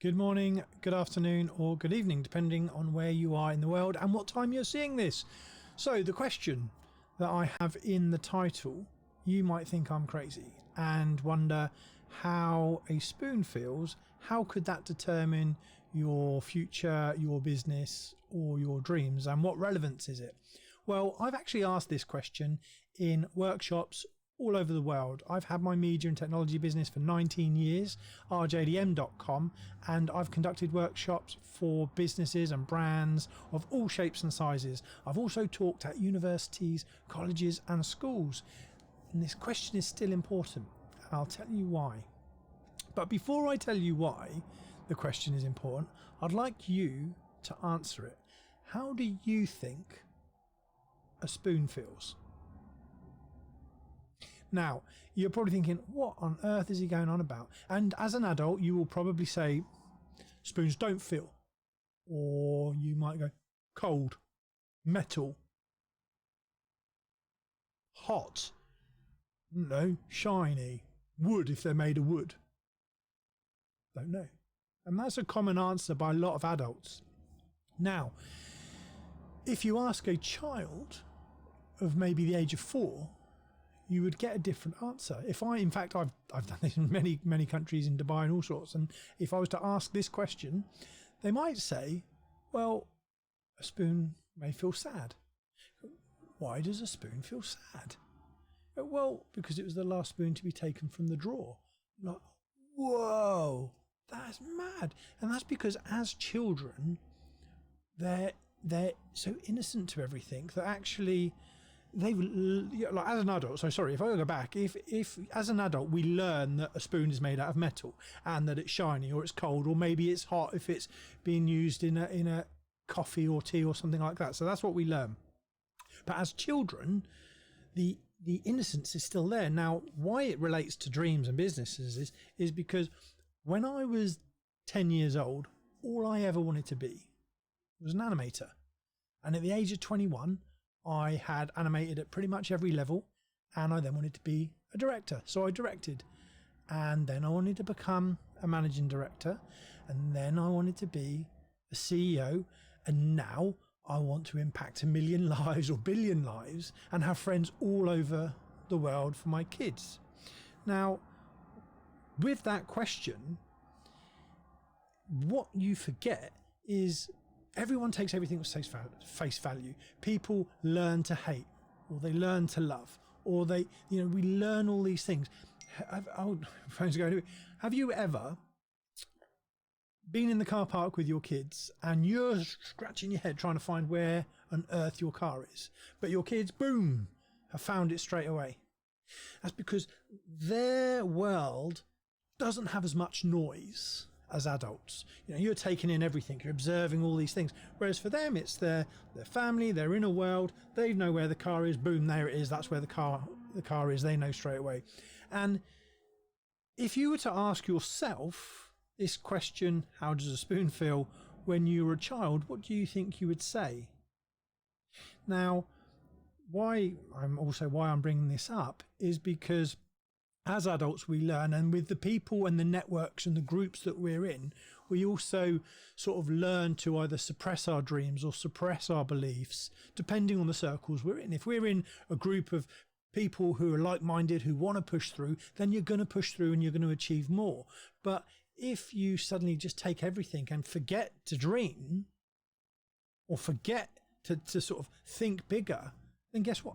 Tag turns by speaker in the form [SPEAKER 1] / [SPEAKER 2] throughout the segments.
[SPEAKER 1] Good morning, good afternoon, or good evening, depending on where you are in the world and what time you're seeing this. So the question that I have in the title, you might think I'm crazy and wonder how a spoon feels. How could that determine your future, your business, or your dreams, and what relevance is it? Well, I've actually asked this question in workshops all over the world. I've had my media and technology business for 19 years, rjdm.com, and I've conducted workshops for businesses and brands of all shapes and sizes. I've also talked at universities, colleges and schools. And this question is still important, and I'll tell you why. But before I tell you why the question is important, I'd like you to answer it. How do you think a spoon feels? Now, you're probably thinking, what on earth is he going on about? And as an adult, you will probably say, spoons don't feel. Or you might go, cold, metal, hot, no, shiny, wood if they're made of wood. Don't know. And that's a common answer by a lot of adults. Now, if you ask a child of maybe the age of 4, you would get a different answer. In fact, I've done this in many countries, in Dubai and all sorts. And if I was to ask this question, they might say, well, a spoon may feel sad. Why does a spoon feel sad? Well, because it was the last spoon to be taken from the drawer. Like, whoa, that's mad. And that's because as children, they're so innocent to everything that actually like as an adult, so sorry, if I go back, if as an adult we learn that a spoon is made out of metal and that it's shiny or it's cold or maybe it's hot if it's being used in a coffee or tea or something like that, so that's what we learn. But as children, the innocence is still there. Now, why it relates to dreams and businesses is because when I was 10 years old, all I ever wanted to be was an animator, and at the age of 21 I had animated at pretty much every level, and I then wanted to be a director. So I directed, and then I wanted to become a managing director, and then I wanted to be a CEO, and now I want to impact 1 million lives or 1 billion lives and have friends all over the world for my kids. Now, with that question, what you forget is everyone takes everything at face value. People learn to hate, or they learn to love, or we learn all these things. Have you ever been in the car park with your kids and you're scratching your head trying to find where on earth your car is, but your kids, boom, have found it straight away? That's because their world doesn't have as much noise as adults. You're taking in everything, you're observing all these things, whereas for them it's their family, their inner world. They know where the car is, boom, there it is, that's where the car is, they know straight away. And if you were to ask yourself this question, how does a spoon feel, when you were a child, what do you think you would say? Now, why I'm bringing this up is because as adults we learn, and with the people and the networks and the groups that we're in, we also sort of learn to either suppress our dreams or suppress our beliefs, depending on the circles we're in. If we're in a group of people who are like-minded, who want to push through, then you're going to push through and you're going to achieve more. But if you suddenly just take everything and forget to dream, or forget to sort of think bigger, then guess what?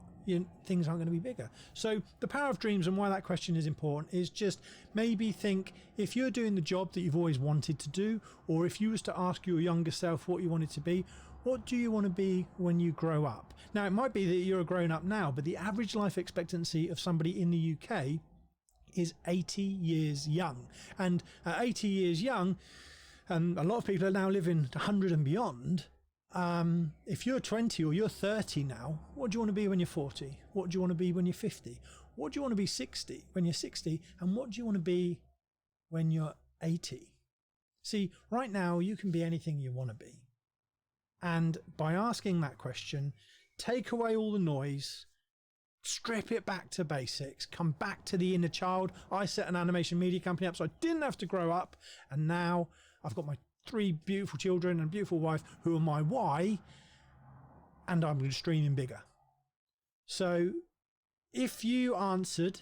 [SPEAKER 1] Things aren't going to be bigger. So the power of dreams, and why that question is important, is just maybe think, if you're doing the job that you've always wanted to do, or if you was to ask your younger self what you wanted to be, what do you want to be when you grow up? Now, it might be that you're a grown up now, but the average life expectancy of somebody in the UK is 80 years young. And at 80 years young, and a lot of people are now living 100 and beyond. If you're 20 or you're 30 now, what do you want to be when you're 40? What do you want to be when you're 50? What do you want to be when you're 60? And what do you want to be when you're 80? See, right now you can be anything you want to be. And by asking that question, take away all the noise, strip it back to basics, come back to the inner child. I set an animation media company up so I didn't have to grow up, and now I've got my 3 beautiful children and a beautiful wife who are my why, and I'm going to stream in bigger. So if you answered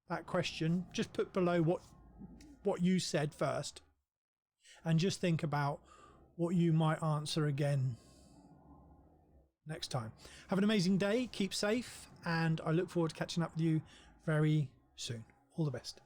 [SPEAKER 1] that question, just put below what you said first, and just think about what you might answer again next time. Have an amazing day, keep safe, and I look forward to catching up with you very soon. All the best.